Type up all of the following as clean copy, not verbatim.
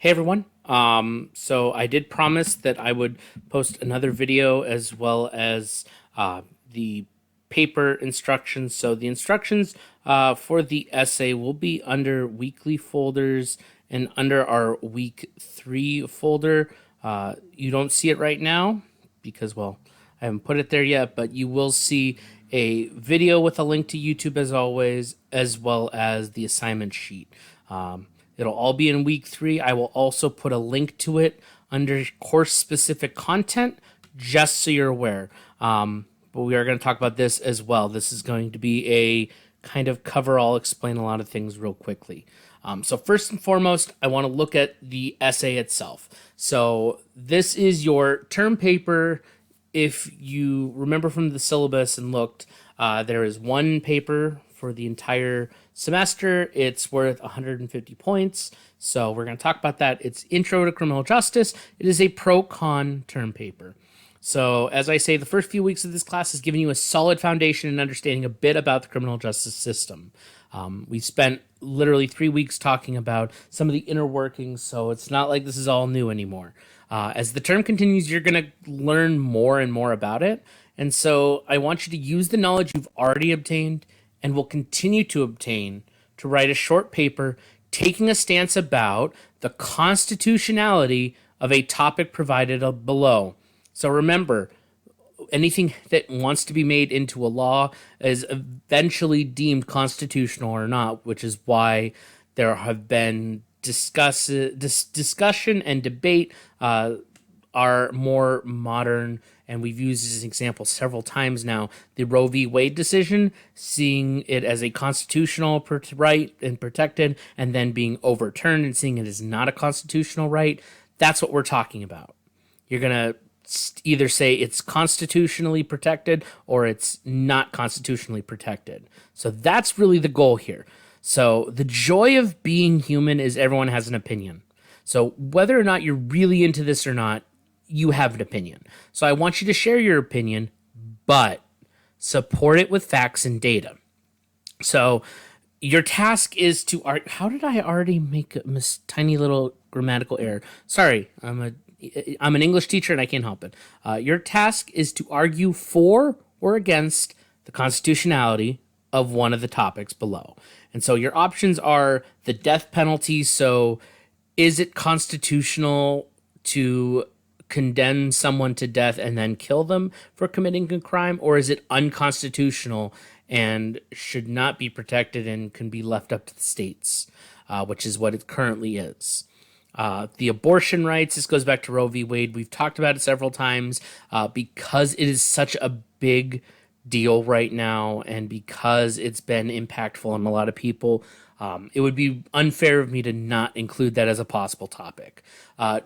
Hey everyone. So I did promise that I would post another video as well as the paper instructions. So the instructions for the essay will be under weekly folders and under our week 3 folder. You don't see it right now because, well, I haven't put it there yet, but you will see a video with a link to YouTube as always, as well as the assignment sheet. It'll all be in week 3. I will also put a link to it under course specific content, just so you're aware. But we are going to talk about this as well. This is going to be a kind of cover all, explain a lot of things real quickly. So first and foremost, I want to look at the essay itself. So this is your term paper. If you remember from the syllabus and looked, there is one paper for the entire semester. It's worth 150 points. So we're going to talk about that. It's Intro to Criminal Justice. It is a pro-con term paper. So as I say, the first few weeks of this class is giving you a solid foundation and understanding a bit about the criminal justice system. We spent literally 3 weeks talking about some of the inner workings, so it's not like this is all new anymore. As the term continues, you're going to learn more and more about it. And so I want you to use the knowledge you've already obtained and will continue to obtain to write a short paper taking a stance about the constitutionality of a topic provided below. So remember, anything that wants to be made into a law is eventually deemed constitutional or not, which is why there have been discussion and debate are more modern, and we've used as an example several times now the Roe v. Wade decision, seeing it as a constitutional right and protected, and then being overturned and seeing it as not a constitutional right. That's what we're talking about. You're going to either say it's constitutionally protected or it's not constitutionally protected. So that's really the goal here. So the joy of being human is everyone has an opinion. So whether or not you're really into this or not, you have an opinion. So I want you to share your opinion, but support it with facts and data. So your task is to how did I already make a tiny little grammatical error? Sorry, I'm an English teacher and I can't help it. Your task is to argue for or against the constitutionality of one of the topics below. And so your options are the death penalty. So is it constitutional to condemn someone to death and then kill them for committing a crime? Or is it unconstitutional and should not be protected and can be left up to the states, which is what it currently is. The abortion rights, this goes back to Roe v. Wade. We've talked about it several times because it is such a big deal right now and because it's been impactful on a lot of people. It would be unfair of me to not include that as a possible topic.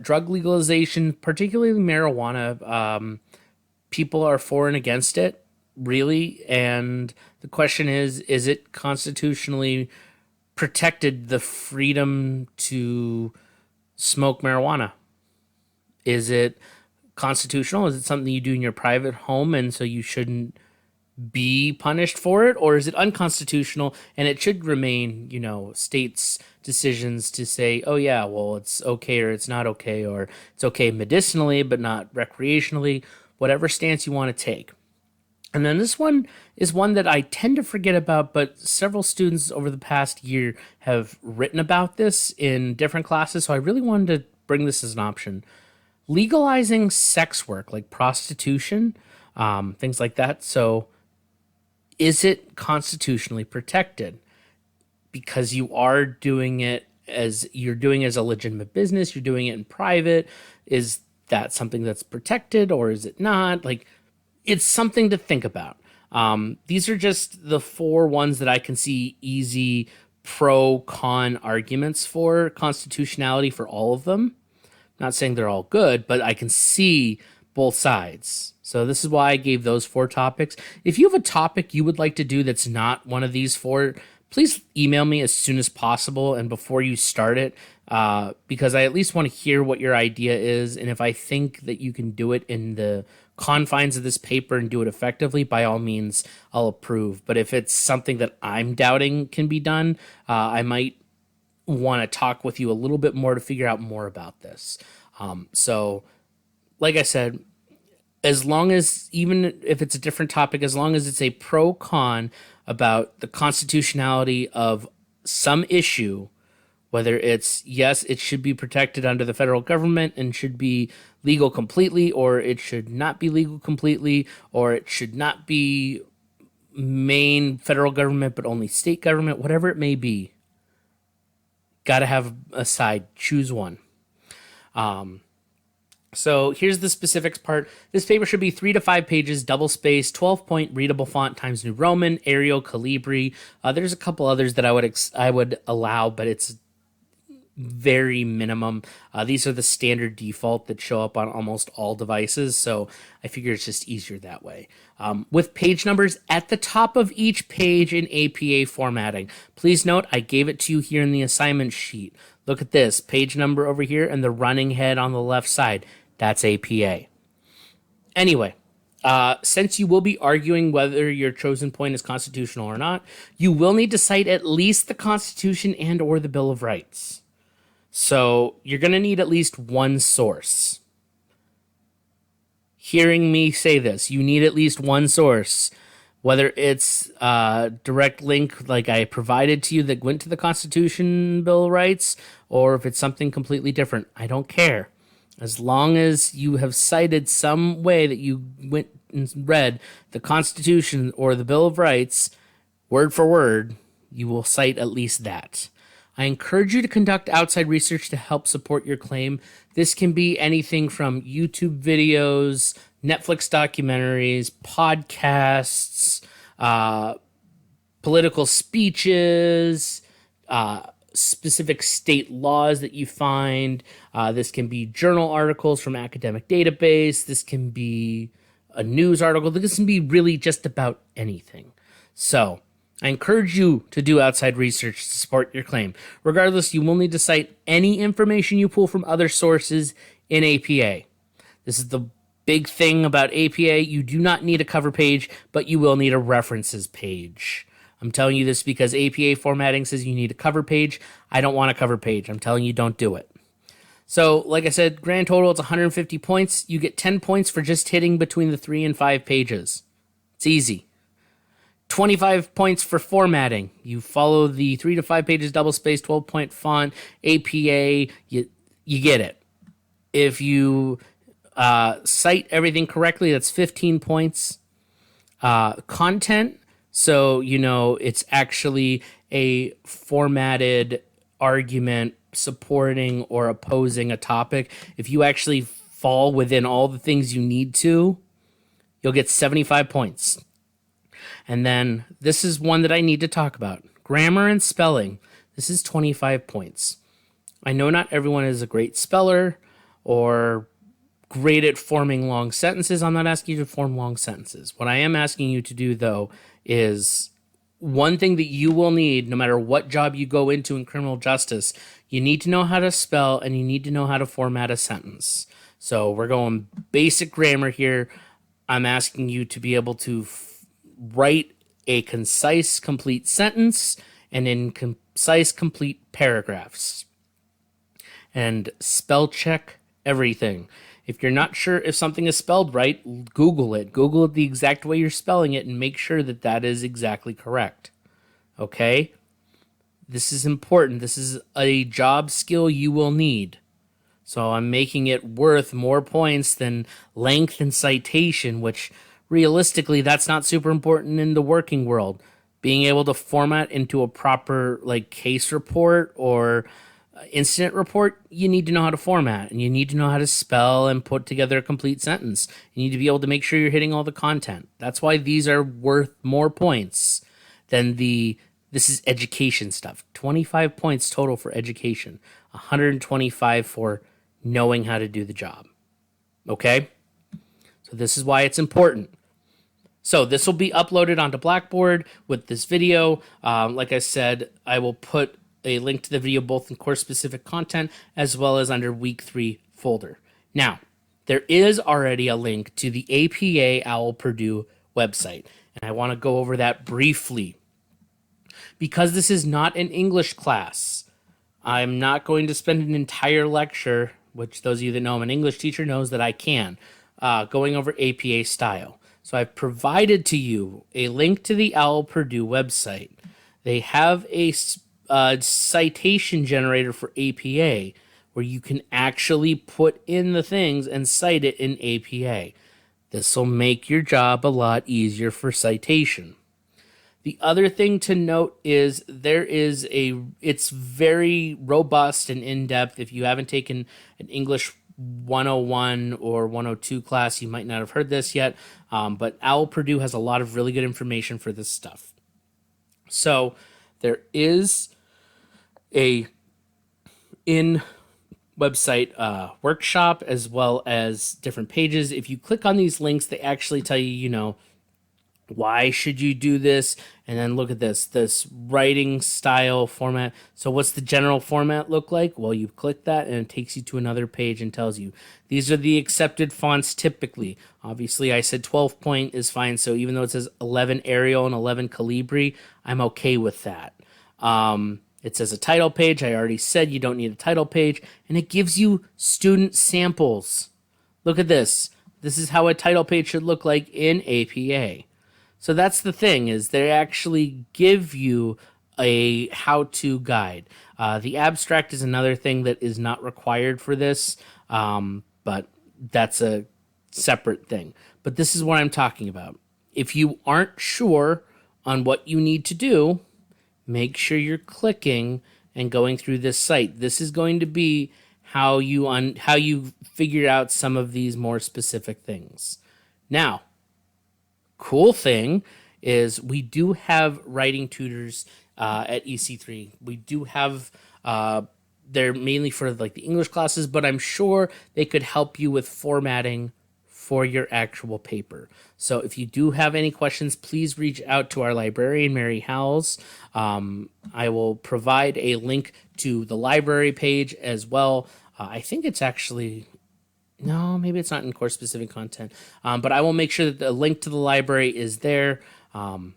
Drug legalization, particularly marijuana, people are for and against it, really. And the question is it constitutionally protected, the freedom to smoke marijuana? Is it constitutional? Is it something you do in your private home and so you shouldn't be punished for it? Or is it unconstitutional and it should remain, states' decisions to say, oh yeah, well, it's okay or it's not okay, or it's okay medicinally but not recreationally, whatever stance you want to take. And then this one is one that I tend to forget about, but several students over the past year have written about this in different classes, so I really wanted to bring this as an option. Legalizing sex work, like prostitution, things like that. So is it constitutionally protected? Because you are doing it as a legitimate business, you're doing it in private. Is that something that's protected or is it not? Like, it's something to think about. These are just the 4 ones that I can see easy pro-con arguments for constitutionality for all of them. Not saying they're all good, but I can see both sides. So this is why I gave those 4 topics. If you have a topic you would like to do that's not one of these 4, please email me as soon as possible and before you start it, because I at least want to hear what your idea is. And if I think that you can do it in the confines of this paper and do it effectively, by all means, I'll approve. But if it's something that I'm doubting can be done, I might want to talk with you a little bit more to figure out more about this. So, like I said, as long as, even if it's a different topic, as long as it's a pro con about the constitutionality of some issue, whether it's, yes, it should be protected under the federal government and should be legal completely, or it should not be legal completely, or it should not be main federal government but only state government, whatever it may be, got to have a side. Choose one. So here's the specifics part. This paper should be 3 to 5 pages, double-spaced, 12-point readable font, Times New Roman, Arial, Calibri. There's a couple others that I would allow, but it's very minimum. These are the standard default that show up on almost all devices, so I figure it's just easier that way. With page numbers at the top of each page in APA formatting. Please note, I gave it to you here in the assignment sheet. Look at this, page number over here and the running head on the left side. That's APA. Anyway, since you will be arguing whether your chosen point is constitutional or not, you will need to cite at least the Constitution and or the Bill of Rights. So you're going to need at least one source. Hearing me say this, you need at least one source, whether it's a direct link like I provided to you that went to the Constitution, Bill of Rights, or if it's something completely different. I don't care. As long as you have cited some way that you went and read the Constitution or the Bill of Rights, word for word, you will cite at least that. I encourage you to conduct outside research to help support your claim. This can be anything from YouTube videos, Netflix documentaries, podcasts, political speeches, specific state laws that you find. This can be journal articles from academic database. This can be a news article. This can be really just about anything. So I encourage you to do outside research to support your claim. Regardless, you will need to cite any information you pull from other sources in APA. This is the big thing about APA. You do not need a cover page, but you will need a references page. I'm telling you this because APA formatting says you need a cover page. I don't want a cover page. I'm telling you, don't do it. So, like I said, grand total, it's 150 points. You get 10 points for just hitting between the 3 and 5 pages. It's easy. 25 points for formatting. You follow the 3 to 5 pages, double space, 12-point font, APA, you get it. If you cite everything correctly, that's 15 points. Content, so you know it's actually a formatted argument supporting or opposing a topic. If you actually fall within all the things you need to, you'll get 75 points. And then this is one that I need to talk about. Grammar and spelling. This is 25 points. I know not everyone is a great speller or great at forming long sentences. I'm not asking you to form long sentences. What I am asking you to do, though, is one thing that you will need no matter what job you go into in criminal justice. You need to know how to spell and you need to know how to format a sentence. So we're going basic grammar here. I'm asking you to be able to write a concise, complete sentence and in concise, complete paragraphs. And spell check everything. If you're not sure if something is spelled right, Google it. Google it the exact way you're spelling it and make sure that that is exactly correct. Okay? This is important. This is a job skill you will need. So I'm making it worth more points than length and citation, which realistically, that's not super important in the working world. Being able to format into a proper case report or incident report, you need to know how to format and you need to know how to spell and put together a complete sentence. You need to be able to make sure you're hitting all the content. That's why these are worth more points than this is education stuff. 25 points total for education, 125 for knowing how to do the job. Okay? So this is why it's important. So this will be uploaded onto Blackboard with this video. Like I said, I will put a link to the video both in course-specific content as well as under Week 3 folder. Now, there is already a link to the APA OWL Purdue website, and I want to go over that briefly. Because this is not an English class, I'm not going to spend an entire lecture, which those of you that know I'm an English teacher knows that I can, going over APA style. So I've provided to you a link to the OWL Purdue website. They have a citation generator for APA where you can actually put in the things and cite it in APA. This will make your job a lot easier for citation. The other thing to note is it's very robust and in-depth. If you haven't taken an English 101 or 102 class, you might not have heard this yet, but OWL Purdue has a lot of really good information for this stuff. So there is a in-website workshop as well as different pages. If you click on these links, they actually tell you, why should you do this? And then look at this writing style format. So what's the general format look like? Well, you click that and it takes you to another page and tells you these are the accepted fonts typically. Obviously, I said 12 point is fine. So even though it says 11 Arial and 11 Calibri, I'm okay with that. It says a title page. I already said you don't need a title page. And it gives you student samples. Look at this. This is how a title page should look like in APA. So that's the thing, is they actually give you a how-to guide. The abstract is another thing that is not required for this, but that's a separate thing. But this is what I'm talking about. If you aren't sure on what you need to do, make sure you're clicking and going through this site. This is going to be how you figure out some of these more specific things. Now, cool thing is we do have writing tutors at EC3. We do have they're mainly for like the English classes, but I'm sure they could help you with formatting for your actual paper. So if you do have any questions, please reach out to our librarian, Mary Howells. I will provide a link to the library page as well. I think it's actually... No, maybe it's not in course-specific content. But I will make sure that the link to the library is there. But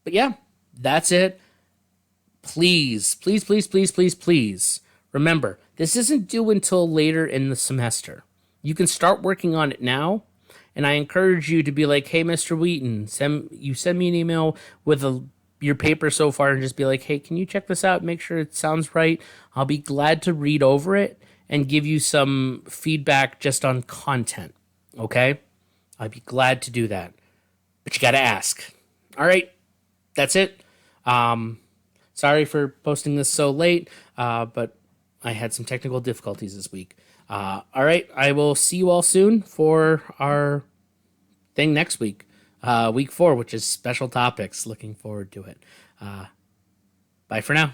yeah, that's it. Please, please, please, please, please, please. Remember, this isn't due until later in the semester. You can start working on it now. And I encourage you to be like, hey, Mr. Wheaton, send me an email with your paper so far and just be like, hey, can you check this out? Make sure it sounds right. I'll be glad to read over it and give you some feedback just on content, okay? I'd be glad to do that. But you got to ask. All right, that's it. Sorry for posting this so late, but I had some technical difficulties this week. All right, I will see you all soon for our thing next week, week 4, which is special topics. Looking forward to it. Bye for now.